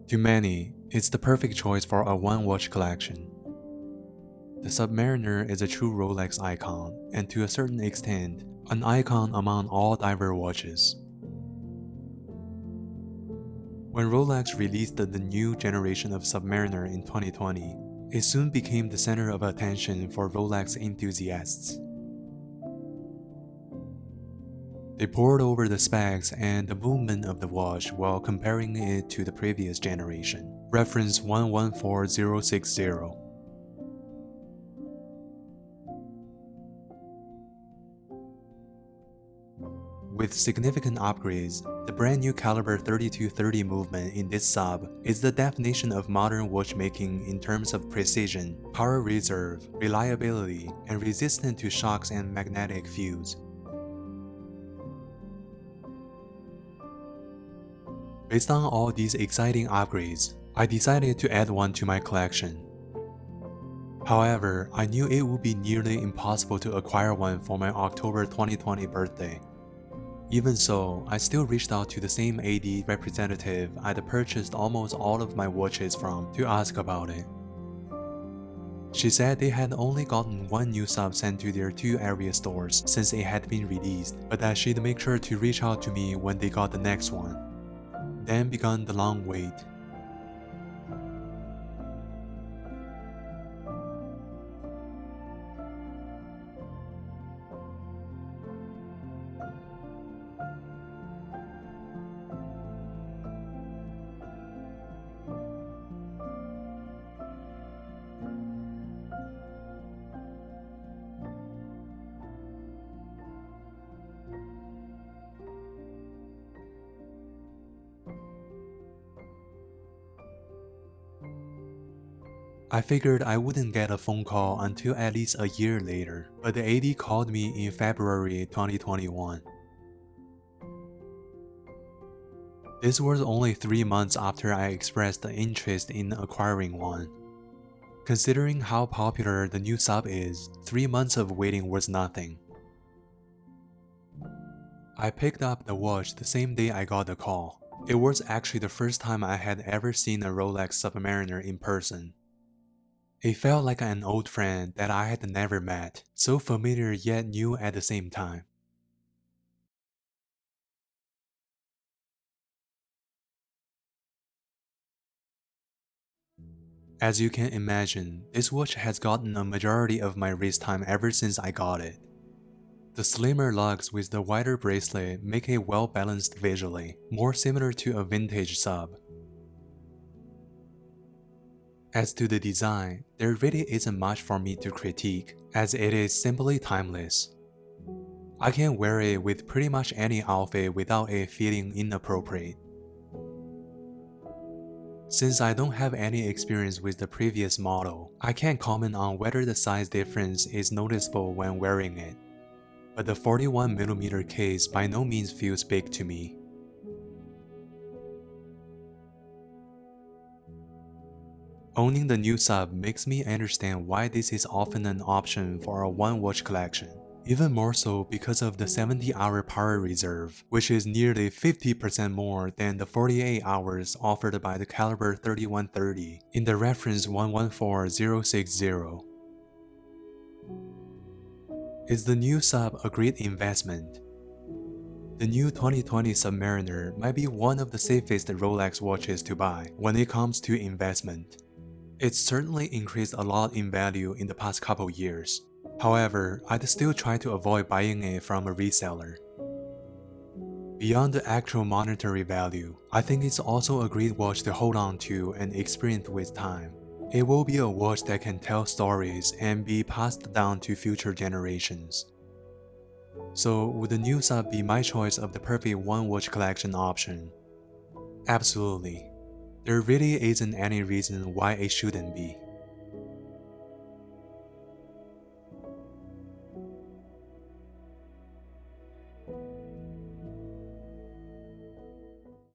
To many, it's the perfect choice for a one-watch collection. The Submariner is a true Rolex icon, and to a certain extent, an icon among all diver watches. When Rolex released the new generation of Submariner in 2020, it soon became the center of attention for Rolex enthusiasts. They pored over the specs and the movement of the watch while comparing it to the previous generation, reference 114060. With significant upgrades, the brand new caliber 3230 movement in this sub is the definition of modern watchmaking in terms of precision, power reserve, reliability, and resistant to shocks and magnetic fields. Based on all these exciting upgrades, I decided to add one to my collection. However, I knew it would be nearly impossible to acquire one for my October 2020 birthday. Even so, I still reached out to the same AD representative I'd purchased almost all of my watches from to ask about it. She said they had only gotten one new sub sent to their 2 area stores since it had been released, but that she'd make sure to reach out to me when they got the next one. Then began the long wait. I figured I wouldn't get a phone call until at least a year later, but the AD called me in February 2021. This was only 3 months after I expressed the interest in acquiring one. Considering how popular the new sub is, 3 months of waiting was nothing. I picked up the watch the same day I got the call. It was actually the first time I had ever seen a Rolex Submariner in person. It felt like an old friend that I had never met, so familiar yet new at the same time. As you can imagine, this watch has gotten a majority of my wrist time ever since I got it. The slimmer lugs with the wider bracelet make it well balanced visually, more similar to a vintage sub. As to the design, there really isn't much for me to critique, as it is simply timeless. I can wear it with pretty much any outfit without it feeling inappropriate. Since I don't have any experience with the previous model, I can't comment on whether the size difference is noticeable when wearing it. But the 41mm case by no means feels big to me. Owning the new sub makes me understand why this is often an option for a one-watch collection. Even more so because of the 70-hour power reserve, which is nearly 50% more than the 48 hours offered by the caliber 3130 in the reference 114060. Is the new sub a great investment? The new 2020 Submariner might be one of the safest Rolex watches to buy when it comes to investment. It's certainly increased a lot in value in the past couple years. However, I'd still try to avoid buying it from a reseller. Beyond the actual monetary value, I think it's also a great watch to hold on to and experience with time. It will be a watch that can tell stories and be passed down to future generations. So, would the new sub be my choice of the perfect one-watch collection option? Absolutely. There really isn't any reason why it shouldn't be.